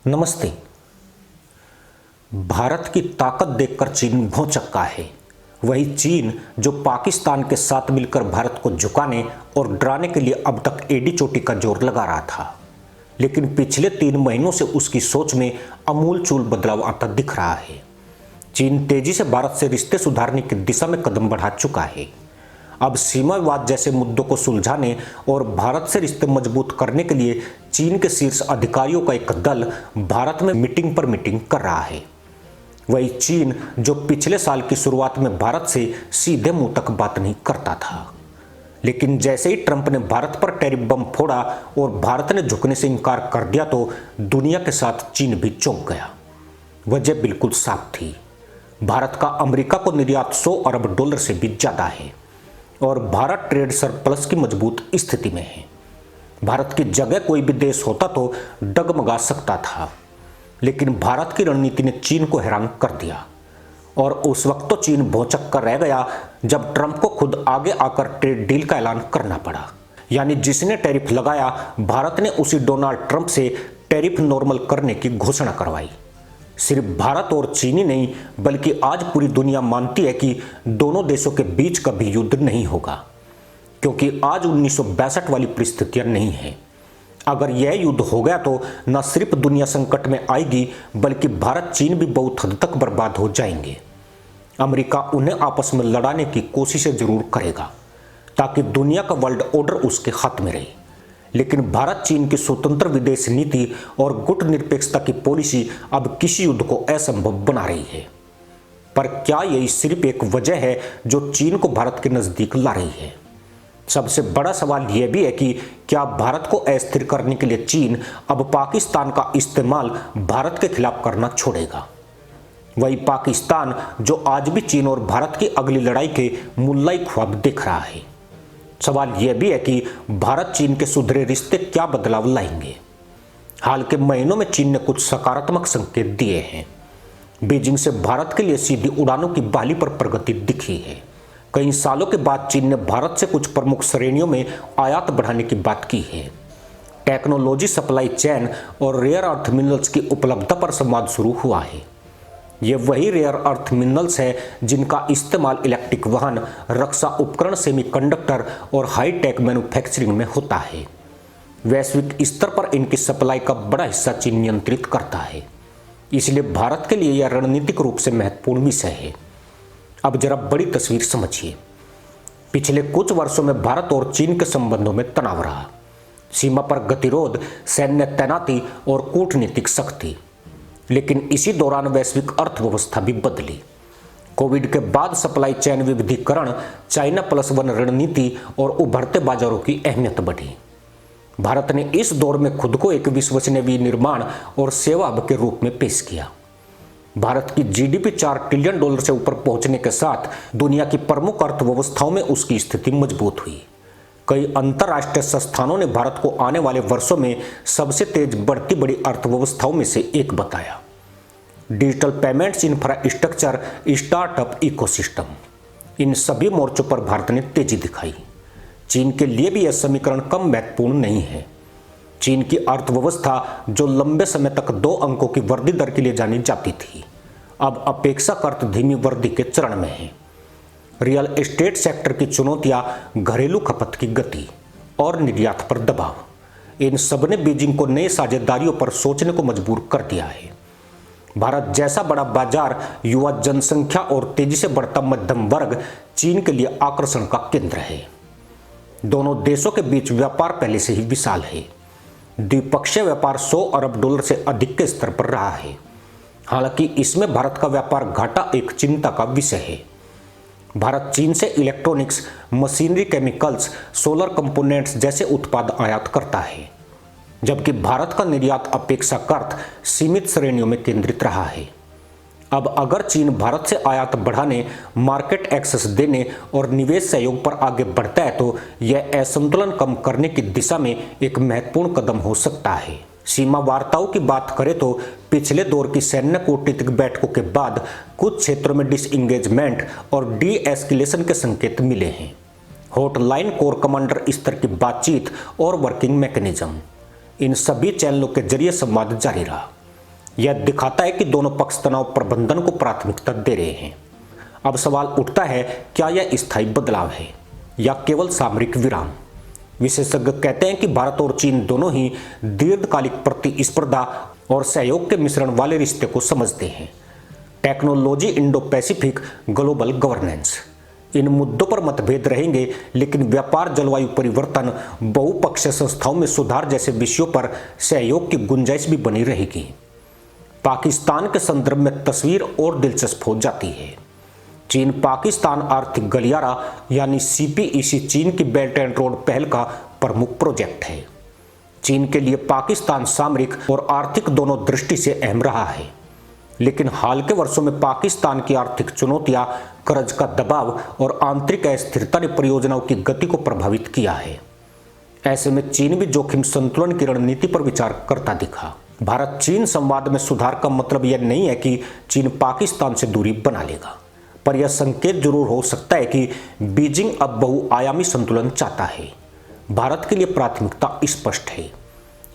नमस्ते। भारत की ताकत देखकर चीन भौंचक्का है। वही चीन जो पाकिस्तान के साथ मिलकर भारत को झुकाने और डराने के लिए अब तक एड़ी चोटी का जोर लगा रहा था, लेकिन पिछले 3 महीनों से उसकी सोच में अमूलचूल बदलाव आता दिख रहा है। चीन तेजी से भारत से रिश्ते सुधारने की दिशा में कदम बढ़ा चुका है। अब सीमा विवाद जैसे मुद्दों को सुलझाने और भारत से रिश्ते मजबूत करने के लिए चीन के शीर्ष अधिकारियों का एक दल भारत में मीटिंग पर मीटिंग कर रहा है। वही चीन जो पिछले साल की शुरुआत में भारत से सीधे मुंह तक बात नहीं करता था, लेकिन जैसे ही ट्रंप ने भारत पर टैरिफ बम फोड़ा और भारत ने झुकने से इनकार कर दिया तो दुनिया के साथ चीन भी चौंक गया। वजह बिल्कुल साफ थी। भारत का अमेरिका को निर्यात $100 अरब से भी ज्यादा है और भारत ट्रेड सरप्लस की मजबूत स्थिति में है। भारत की जगह कोई भी देश होता तो डगमगा सकता था, लेकिन भारत की रणनीति ने चीन को हैरान कर दिया। और उस वक्त तो चीन भौंचक कर रह गया जब ट्रंप को खुद आगे आकर ट्रेड डील का ऐलान करना पड़ा। यानी जिसने टैरिफ लगाया, भारत ने उसी डोनाल्ड ट्रंप से टैरिफ नॉर्मल करने की घोषणा करवाई। सिर्फ भारत और चीन ही नहीं, बल्कि आज पूरी दुनिया मानती है कि दोनों देशों के बीच कभी युद्ध नहीं होगा, क्योंकि आज 1962 वाली परिस्थितियां नहीं है। अगर यह युद्ध हो गया तो न सिर्फ दुनिया संकट में आएगी, बल्कि भारत चीन भी बहुत हद तक बर्बाद हो जाएंगे। अमेरिका उन्हें आपस में लड़ाने की कोशिशें जरूर करेगा ताकि दुनिया का वर्ल्ड ऑर्डर उसके हाथ में रहे, लेकिन भारत चीन की स्वतंत्र विदेश नीति और गुट निरपेक्षता की पॉलिसी अब किसी युद्ध को असंभव बना रही है। पर क्या यही सिर्फ एक वजह है जो चीन को भारत के नजदीक ला रही है? सबसे बड़ा सवाल यह भी है कि क्या भारत को अस्थिर करने के लिए चीन अब पाकिस्तान का इस्तेमाल भारत के खिलाफ करना छोड़ेगा? वही पाकिस्तान जो आज भी चीन और भारत की अगली लड़ाई के मुल्लाई ख्वाब देख रहा है। सवाल यह भी है कि भारत चीन के सुधरे रिश्ते क्या बदलाव लाएंगे। हाल के महीनों में चीन ने कुछ सकारात्मक संकेत दिए हैं। बीजिंग से भारत के लिए सीधी उड़ानों की बहाली पर प्रगति दिखी है। कई सालों के बाद चीन ने भारत से कुछ प्रमुख श्रेणियों में आयात बढ़ाने की बात की है। टेक्नोलॉजी, सप्लाई चेन और रेयर अर्थ मिनरल्स की उपलब्धता पर संवाद शुरू हुआ है। ये वही रेयर अर्थ मिनरल्स है जिनका इस्तेमाल इलेक्ट्रिक वाहन, रक्षा उपकरण, सेमीकंडक्टर और हाईटेक मैन्युफैक्चरिंग में होता है। वैश्विक स्तर पर इनकी सप्लाई का बड़ा हिस्सा चीन नियंत्रित करता है, इसलिए भारत के लिए यह रणनीतिक रूप से महत्वपूर्ण विषय है। अब जरा बड़ी तस्वीर समझिए। पिछले कुछ वर्षों में भारत और चीन के संबंधों में तनाव रहा। सीमा पर गतिरोध, सैन्य तैनाती और कूटनीतिक सख्ती, लेकिन इसी दौरान वैश्विक अर्थव्यवस्था भी बदली। कोविड के बाद सप्लाई चेन विविधीकरण, चाइना +1 रणनीति और उभरते बाजारों की अहमियत बढ़ी। भारत ने इस दौर में खुद को एक विश्वसनीय विनिर्माण और सेवा हब के रूप में पेश किया। भारत की जीडीपी $4 ट्रिलियन से ऊपर पहुंचने के साथ दुनिया की प्रमुख अर्थव्यवस्थाओं में उसकी स्थिति मजबूत हुई। कई अंतर्राष्ट्रीय संस्थानों ने भारत को आने वाले वर्षों में सबसे तेज बढ़ती बड़ी अर्थव्यवस्थाओं में से एक बताया। Digital payments, infrastructure, startup, ecosystem, इन सभी मोर्चों पर भारत ने तेजी दिखाई। चीन के लिए भी यह समीकरण कम महत्वपूर्ण नहीं है। चीन की अर्थव्यवस्था जो लंबे समय तक 2 अंकों की वृद्धि दर के लिए जानी जाती थी, अब अपेक्षाकृत धीमी वृद्धि के चरण में है। रियल एस्टेट सेक्टर की चुनौतियां, घरेलू खपत की गति और निर्यात पर दबाव, इन सब ने बीजिंग को नई साझेदारियों पर सोचने को मजबूर कर दिया है। भारत जैसा बड़ा बाजार, युवा जनसंख्या और तेजी से बढ़ता मध्यम वर्ग चीन के लिए आकर्षण का केंद्र है। दोनों देशों के बीच व्यापार पहले से ही विशाल है। द्विपक्षीय व्यापार $100 अरब से अधिक के स्तर पर रहा है। हालांकि इसमें भारत का व्यापार घाटा एक चिंता का विषय है। भारत चीन से electronics, machinery, chemicals, solar components जैसे उत्पाद आयात करता है, जबकि भारत का निर्यात अपेक्षाकृत सीमित श्रेणियों में केंद्रित रहा है। अब अगर चीन भारत से आयात बढ़ाने, मार्केट एक्सेस देने और निवेश सहयोग पर आगे बढ़ता है तो यह असंतुलन कम करने की दिशा में एक महत्वपूर्ण कदम हो सकता है। सीमा वार्ताओं की बात करें तो पिछले दौर की सैन्य कूटनीतिक बैठकों के बाद कुछ क्षेत्रों में डिसएंगेजमेंट और डी एस्केलेशन के संकेत मिले हैं। हॉटलाइन, कोर कमांडर स्तर की बातचीत और वर्किंग मैकेनिज्म, इन सभी चैनलों के जरिए संवाद जारी रहा। यह दिखाता है कि दोनों पक्ष तनाव प्रबंधन को प्राथमिकता दे रहे हैं। अब सवाल उठता है, क्या यह स्थायी बदलाव है या केवल सामरिक विराम? विशेषज्ञ कहते हैं कि भारत और चीन दोनों ही दीर्घकालिक प्रतिस्पर्धा और सहयोग के मिश्रण वाले रिश्ते को समझते हैं। Technology, Indo Pacific, global governance, इन मुद्दों पर मतभेद रहेंगे, लेकिन व्यापार, जलवायु परिवर्तन, बहुपक्षीय संस्थाओं में सुधार जैसे विषयों पर सहयोग की गुंजाइश भी बनी रहेगी। पाकिस्तान के संदर्भ में तस्वीर और दिलचस्प हो जाती है। चीन पाकिस्तान आर्थिक गलियारा यानी CPEC चीन की बेल्ट एंड रोड पहल का प्रमुख प्रोजेक्ट है। चीन के लिए पाकिस्तान सामरिक और आर्थिक दोनों दृष्टि से अहम रहा है, लेकिन हाल के वर्षों में पाकिस्तान की आर्थिक चुनौतियां, कर्ज का दबाव और आंतरिक अस्थिरता ने परियोजनाओं की गति को प्रभावित किया है। ऐसे में चीन भी जोखिम संतुलन की रणनीति पर विचार करता दिखा। भारत चीन संवाद में सुधार का मतलब यह नहीं है कि चीन पाकिस्तान से दूरी बना लेगा, पर यह संकेत जरूर हो सकता है कि बीजिंग अब बहुआयामी संतुलन चाहता है। भारत के लिए प्राथमिकता स्पष्ट है: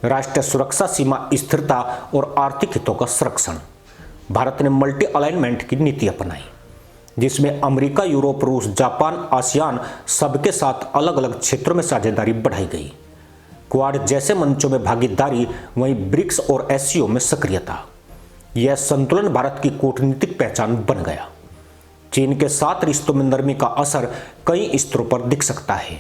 राष्ट्रीय सुरक्षा, सीमा स्थिरता और आर्थिक हितों का संरक्षण। भारत ने मल्टी अलाइनमेंट की नीति अपनाई, जिसमें अमेरिका, यूरोप, रूस, जापान, आसियान सबके साथ अलग अलग क्षेत्रों में साझेदारी बढ़ाई गई। क्वाड जैसे मंचों में भागीदारी, वहीं ब्रिक्स और SCO में सक्रियता। यह संतुलन भारत की कूटनीतिक पहचान बन गया। चीन के साथ रिश्तों में नरमी का असर कई स्तरों पर दिख सकता है: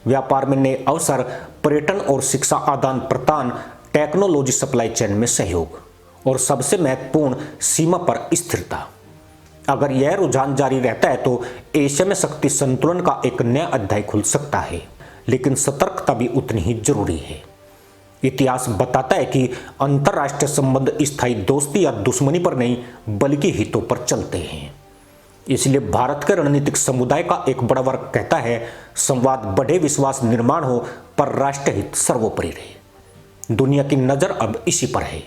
व्यापार में नए अवसर, पर्यटन और शिक्षा आदान प्रदान, टेक्नोलॉजी सप्लाई चेन में सहयोग, और सबसे महत्वपूर्ण, सीमा पर स्थिरता। अगर यह रुझान जारी रहता है तो एशिया में शक्ति संतुलन का एक नया अध्याय खुल सकता है, लेकिन सतर्कता भी उतनी ही जरूरी है। इतिहास बताता है कि अंतरराष्ट्रीय संबंध स्थायी दोस्ती या दुश्मनी पर नहीं, बल्कि हितों पर चलते हैं। इसलिए भारत के रणनीतिक समुदाय का एक बड़ा वर्ग कहता है, संवाद बढ़े, विश्वास निर्माण हो, पर राष्ट्रीय हित सर्वोपरि रहे। दुनिया की नजर अब इसी पर है।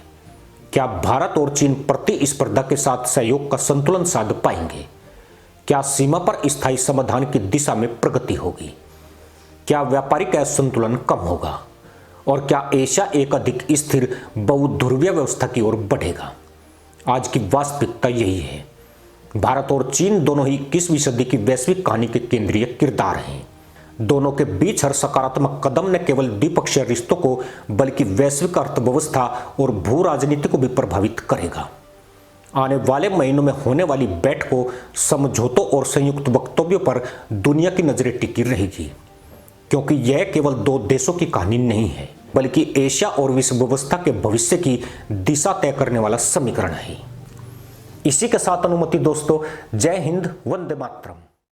क्या भारत और चीन प्रतिस्पर्धा के साथ सहयोग का संतुलन साध पाएंगे? क्या सीमा पर स्थायी समाधान की दिशा में प्रगति होगी? क्या व्यापारिक असंतुलन कम होगा? और क्या एशिया एक अधिक स्थिर बहुध्रुवीय व्यवस्था की ओर बढ़ेगा? आज की वास्तविकता यही है। भारत और चीन दोनों ही 21वीं सदी की वैश्विक कहानी के केंद्रीय किरदार हैं। दोनों के बीच हर सकारात्मक कदम न केवल द्विपक्षीय रिश्तों को, बल्कि वैश्विक अर्थव्यवस्था और भू राजनीति को भी प्रभावित करेगा। आने वाले महीनों में होने वाली बैठकों, समझौतों और संयुक्त वक्तव्यों पर दुनिया की नजरें टिकी रहेगी, क्योंकि यह केवल दो देशों की कहानी नहीं है, बल्कि एशिया और विश्व व्यवस्था के भविष्य की दिशा तय करने वाला समीकरण है। इसी के साथ अनुमति दोस्तों, जय हिंद, वंदे मातरम।